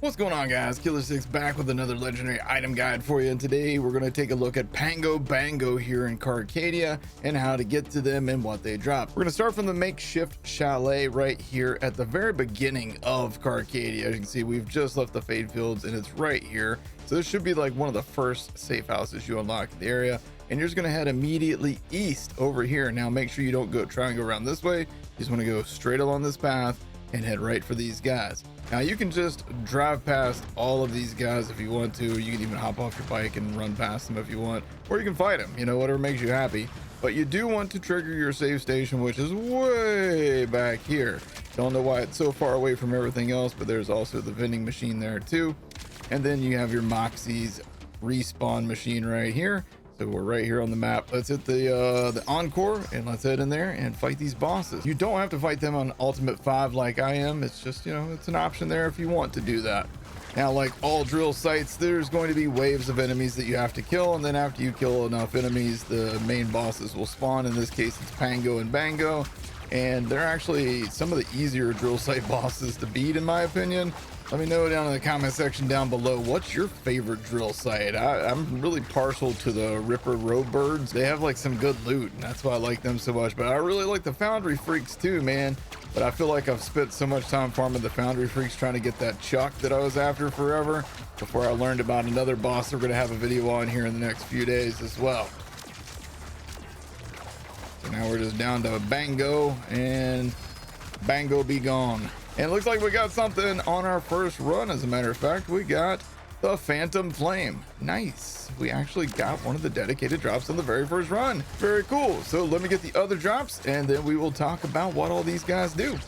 What's going on, guys? Killer6 back with another legendary item guide for you, and today we're going to take a look at Pango Bango here in Carcadia and how to get to them and what they drop. We're going to start from the makeshift chalet right here at the very beginning of Carcadia. As you can see, we've just left the Fade Fields and it's right here. So this should be like one of the first safe houses you unlock in the area, and you're just going to head immediately east over here. Now make sure you don't try and go around this way. You just want to go straight along this path and head right for these guys. Now you can just drive past all of these guys if you want to. You can even hop off your bike and run past them if you want, or you can fight them, you know, whatever makes you happy. But you do want to trigger your save station, which is way back here. Don't know why it's so far away from everything else, but there's also the vending machine there too. And then you have your Moxie's respawn machine right here. So we're right here on the map. Let's hit the Encore and let's head in there and fight these bosses. You don't have to fight them on Ultimate 5 like I am. It's just, you know, it's an option there if you want to do that. Now, like all drill sites, there's going to be waves of enemies that you have to kill, and then after you kill enough enemies, the main bosses will spawn. In this case, it's Pango and Bango, and they're actually some of the easier drill site bosses to beat, in my opinion. Let me know down in the comment section down below, what's your favorite drill site? I'm really partial to the Ripper Roadbirds. They have like some good loot, and that's why I like them so much. But I really like the Foundry Freaks too, man. But I feel like I've spent so much time farming the Foundry Freaks trying to get that Chuck that I was after forever before I learned about another boss we're going to have a video on here in the next few days as well. So now we're just down to Bango, and Bango be gone. And it looks like we got something on our first run. As a matter of fact, we got the Phantom Flame. Nice. We actually got one of the dedicated drops on the very first run. Very cool. So let me get the other drops, and then we will talk about what all these guys do.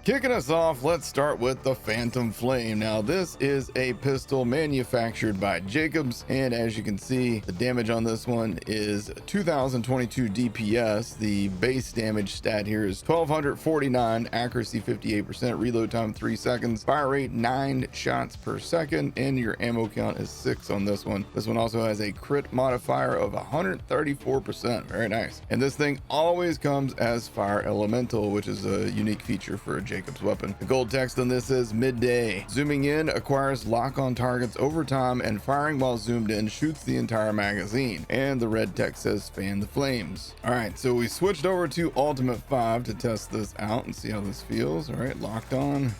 Kicking us off, let's start with the Phantom Flame. Now this is a pistol manufactured by Jacobs, and as you can see, the damage on this one is 2022 DPS. The base damage stat here is 1249, accuracy 58%, reload time 3 seconds, fire rate 9 shots per second, and your ammo count is 6 on this one. This one also has a crit modifier of 134%. Very nice. And this thing always comes as fire elemental, which is a unique feature for a Jacobs weapon. The gold text on this is midday. Zooming in acquires lock on targets over time, and firing while zoomed in shoots the entire magazine. And the red text says fan the flames. All right, so we switched over to Ultimate 5 to test this out and see how this feels. All right, locked on.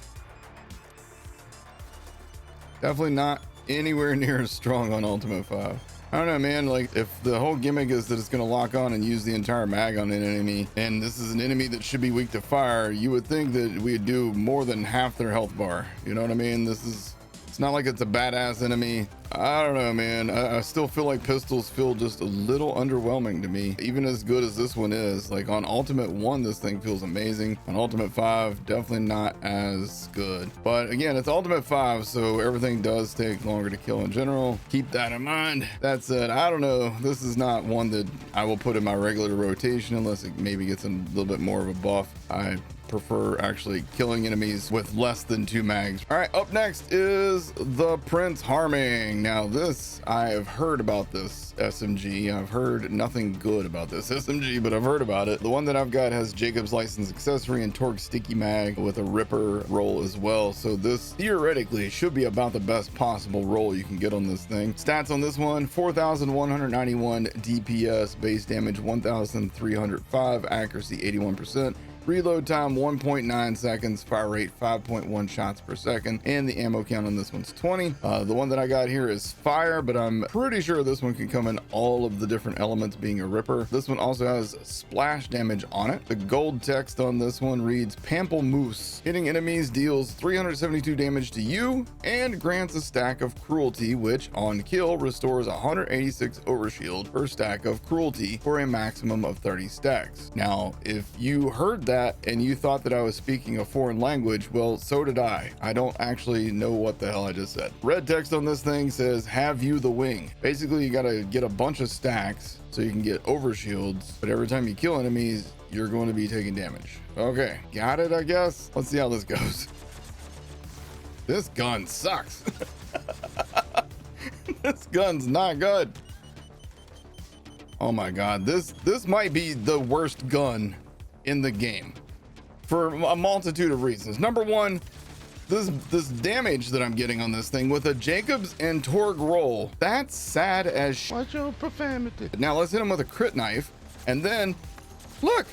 Definitely not anywhere near as strong on Ultimate 5. I don't know, man. Like, if the whole gimmick is that it's going to lock on and use the entire mag on an enemy, and this is an enemy that should be weak to fire, you would think that we'd do more than half their health bar. You know what I mean? It's not like it's a badass enemy. I don't know, man. I still feel like pistols feel just a little underwhelming to me, even as good as this one is. Like on Ultimate 1, this thing feels amazing. On Ultimate 5, definitely not as good. But again, it's Ultimate 5, so everything does take longer to kill in general. Keep that in mind. That said, I don't know. This is not one that I will put in my regular rotation unless it maybe gets a little bit more of a buff. I prefer actually killing enemies with less than 2 mags. All right, up next is the Prince Harming. Now this, I have heard about this SMG. I've heard nothing good about this SMG, but I've heard about it. The one that I've got has Jacobs license accessory and Torque sticky mag with a Ripper roll as well. So this theoretically should be about the best possible roll you can get on this thing. Stats on this one: 4,191 DPS, base damage 1,305, accuracy 81%. Reload time 1.9 seconds, fire rate 5.1 shots per second, and the ammo count on this one's 20. The one that I got here is fire, but I'm pretty sure this one can come in all of the different elements, being a Ripper. This one also has splash damage on it. The gold text on this one reads Pamplemousse. Hitting enemies deals 372 damage to you and grants a stack of cruelty, which on kill restores 186 overshield per stack of cruelty for a maximum of 30 stacks. Now, if you heard that and you thought that I was speaking a foreign language, well, so did I. I don't actually know what the hell I just said. Red text on this thing says, have you the wing. Basically, you gotta get a bunch of stacks so you can get overshields, but every time you kill enemies, you're going to be taking damage. Okay, got it, I guess. Let's see how this goes. This gun sucks. This gun's not good. Oh my god, this might be the worst gun in the game for a multitude of reasons. Number one, this damage that I'm getting on this thing with a Jacobs and Torg roll, that's sad as shit. Watch your profanity. Now let's hit him with a crit knife, and then look,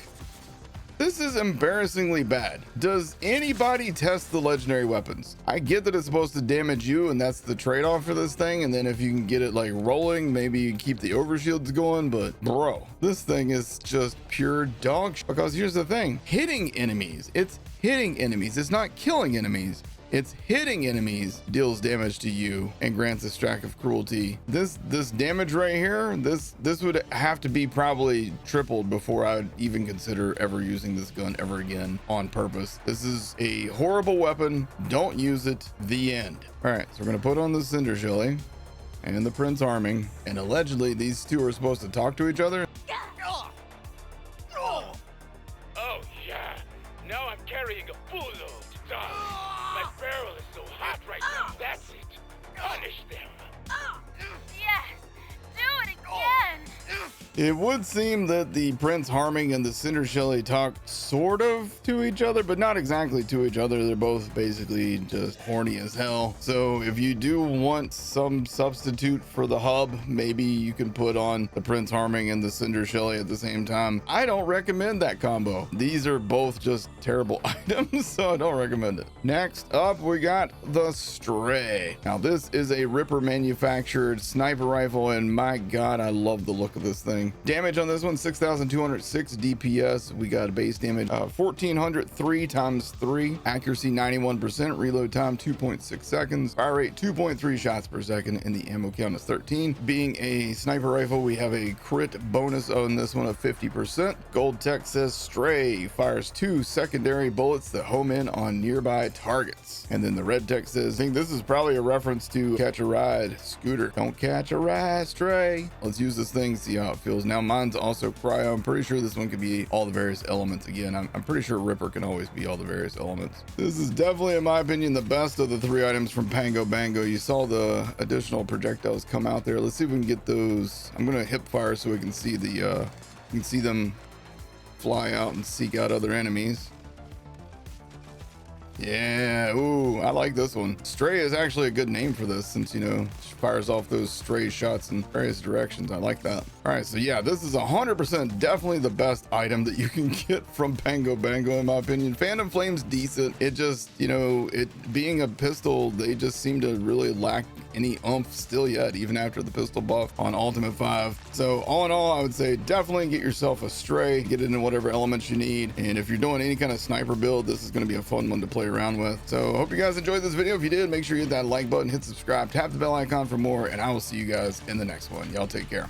this is embarrassingly bad. Does anybody test the legendary weapons? I get that it's supposed to damage you, and that's the trade-off for this thing, and then if you can get it like rolling, maybe you keep the overshields going, but bro, this thing is just pure dog shit. Because here's the thing, hitting enemies, it's hitting enemies, it's not killing enemies. It's hitting enemies deals damage to you and grants a stack of cruelty. This damage right here, this would have to be probably tripled before I would even consider ever using this gun ever again on purpose. This is a horrible weapon. Don't use it. The end. All right, so we're gonna put on the Cinder Shelly and the Prince Arming, and allegedly these two are supposed to talk to each other. Oh yeah, now I'm carrying a full load. My barrel is so hot right now. That's it. Punish them. Yes, do it again. It would seem that the Prince Harming and the Cinder Shelly talk sort of to each other, but not exactly to each other. They're both basically just horny as hell. So if you do want some substitute for the hub, maybe you can put on the Prince Harming and the Cinder Shelly at the same time. I don't recommend that combo. These are both just terrible items, so I don't recommend it. Next up, we got the Stray. Now this is a Ripper manufactured sniper rifle, and my god, I love the look of this thing. Damage on this one, 6,206 DPS. We got a base damage 1,403 times 3, accuracy 91%, reload time 2.6 seconds, fire rate 2.3 shots per second, and the ammo count is 13. Being a sniper rifle, we have a crit bonus on this one of 50%. Gold tech says Stray fires 2 secondary bullets that home in on nearby targets. And then the red tech says, I think this is probably a reference to Catch a Ride Scooter. Don't catch a ride, Stray. Let's use this thing, see how it feels. Now mine's also cryo. I'm pretty sure this one could be all the various elements again. I'm pretty sure Ripper can always be all the various elements. This is definitely, in my opinion, the best of the 3 items from Pango Bango. You saw the additional projectiles come out there. Let's see if we can get those. I'm gonna hip fire so we can see the you can see them fly out and seek out other enemies. Yeah, ooh, I like this one. Stray is actually a good name for this, since, you know, she fires off those stray shots in various directions. I like that. All right, so yeah, this is 100% definitely the best item that you can get from Pango Bango, in my opinion. Phantom Flame's decent. It just, you know, it being a pistol, they just seem to really lack any oomph still yet, even after the pistol buff on Ultimate 5. So all in all, I would say definitely get yourself a Stray, get it in whatever elements you need. And if you're doing any kind of sniper build, this is going to be a fun one to play around with. So hope you guys enjoyed this video. If you did, make sure you hit that like button, hit subscribe, tap the bell icon for more, and I will see you guys in the next one. Y'all take care.